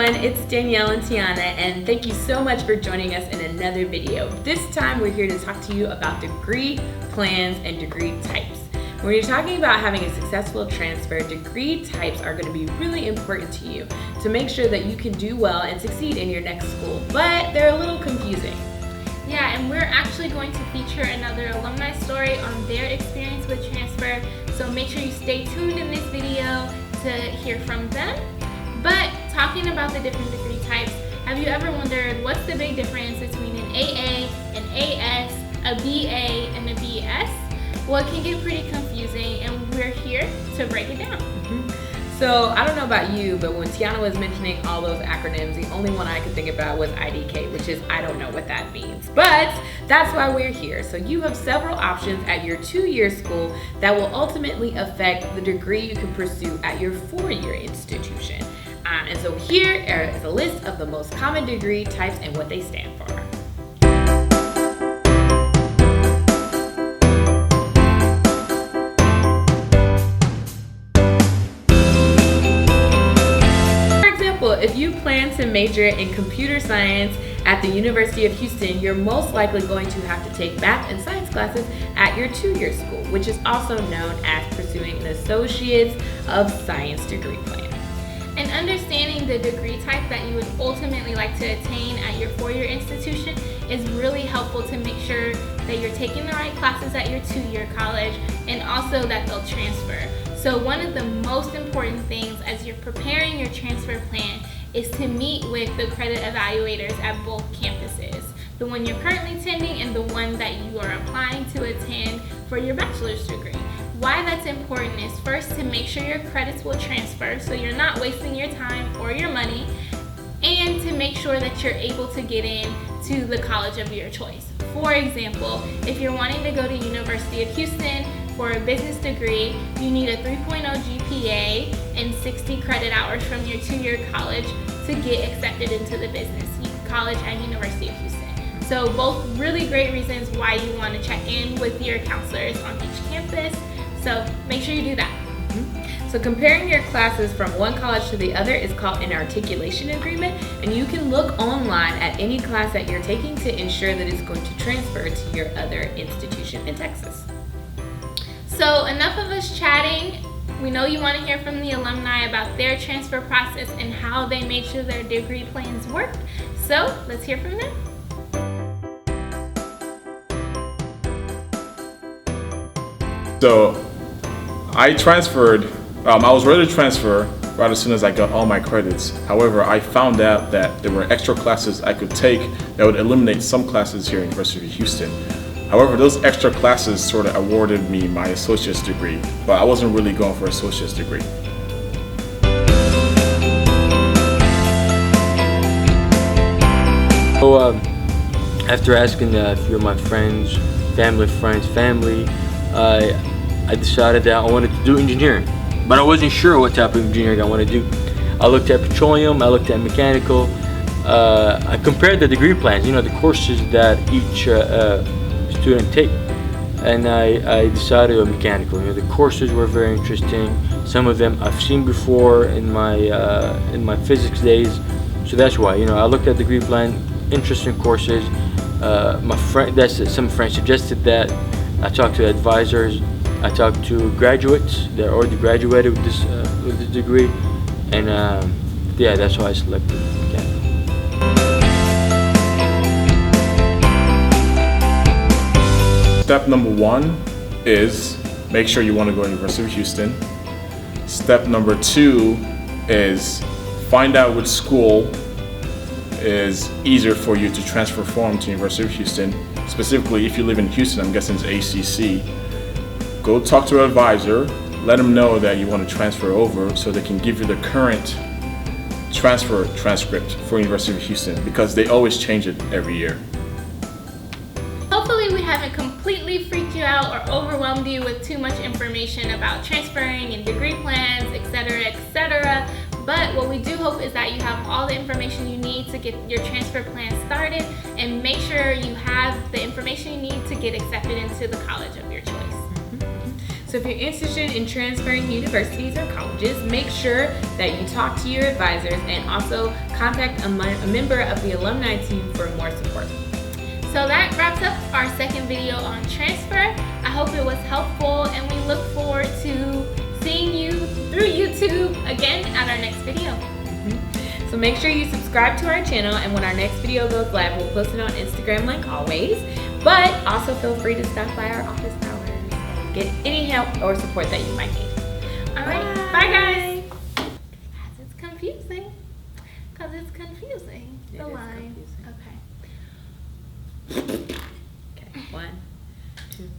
everyone, it's Danielle and Tiana, and thank you so much for joining us in another video. This time we're here to talk to you about degree plans and degree types. When you're talking about having a successful transfer, degree types are going to be really important to you to make sure that you can do well and succeed in your next school, but they're a little confusing. Yeah, and we're actually going to feature another alumni story on their experience with transfer, so make sure you stay tuned in this video to hear from them. But talking about the different degree types, have you ever wondered what's the big difference between an AA, an AS, a BA, and a BS? Well, it can get pretty confusing, and we're here to break it down. So I don't know about you, but when Tiana was mentioning all those acronyms, the only one I could think about was IDK, which is I don't know what that means. But that's why we're here. So you have several options at your 2-year school that will ultimately affect the degree you can pursue at your 4-year institution. And so here is a list of the most common degree types and what they stand for. If you plan to major in computer science at the University of Houston, you're most likely going to have to take math and science classes at your 2-year school, which is also known as pursuing an Associates of Science degree plan. And understanding the degree type that you would ultimately like to attain at your 4-year institution is really helpful to make sure that you're taking the right classes at your 2-year college and also that they'll transfer. So one of the most important things as you're preparing your transfer plan is to meet with the credit evaluators at both campuses, the one you're currently attending and the one that you are applying to attend for your bachelor's degree. Why that's important is first to make sure your credits will transfer so you're not wasting your time or your money, and to make sure that you're able to get in to the college of your choice. For example, if you're wanting to go to University of Houston for a business degree, you need a 3.0 GPA and 60 credit hours from your 2-year college to get accepted into the business college at University of Houston. So both really great reasons why you want to check in with your counselors on each campus. So make sure you do that. So comparing your classes from one college to the other is called an articulation agreement, and you can look online at any class that you're taking to ensure that it's going to transfer to your other institution in Texas. So enough of us chatting. We know you want to hear from the alumni about their transfer process and how they made sure their degree plans worked. So let's hear from them. So I transferred, I was ready to transfer right as soon as I got all my credits. However, I found out that there were extra classes I could take that would eliminate some classes here at University of Houston. However, those extra classes sort of awarded me my associate's degree, but I wasn't really going for an associate's degree. So after asking a few of my friends, family, I decided that I wanted to do engineering, but I wasn't sure what type of engineering I wanted to do. I looked at petroleum, I looked at mechanical, I compared the degree plans, the courses that each student take, and I decided on mechanical. The courses were very interesting. Some of them I've seen before in my physics days, so that's why I looked at the degree plan. Interesting courses. Some friends suggested that. I talked to advisors. I talked to graduates that already graduated with this degree, and yeah, that's why I selected mechanical. Step number 1 is make sure you want to go to University of Houston. Step number 2 is find out which school is easier for you to transfer from to University of Houston. Specifically, if you live in Houston, I'm guessing it's ACC. Go talk to an advisor, let them know that you want to transfer over so they can give you the current transfer transcript for University of Houston, because they always change it every year. Hopefully we haven't completely freaked you out or overwhelmed you with too much information about transferring and degree plans, etc., etc. But what we do hope is that you have all the information you need to get your transfer plan started, and make sure you have the information you need to get accepted into the college of your choice. So if you're interested in transferring universities or colleges, make sure that you talk to your advisors and also contact a member of the alumni team for more support. So that wraps up our second video on transfer. I hope it was helpful, and we look forward to seeing you through YouTube again at our next video. So make sure you subscribe to our channel, and when our next video goes live, we'll post it on Instagram like always. But also feel free to stop by our office hours and get any help or support that you might need. All right, bye guys. It's confusing, because it's confusing. It The is line. confusing. Okay. Okay, 1, 2.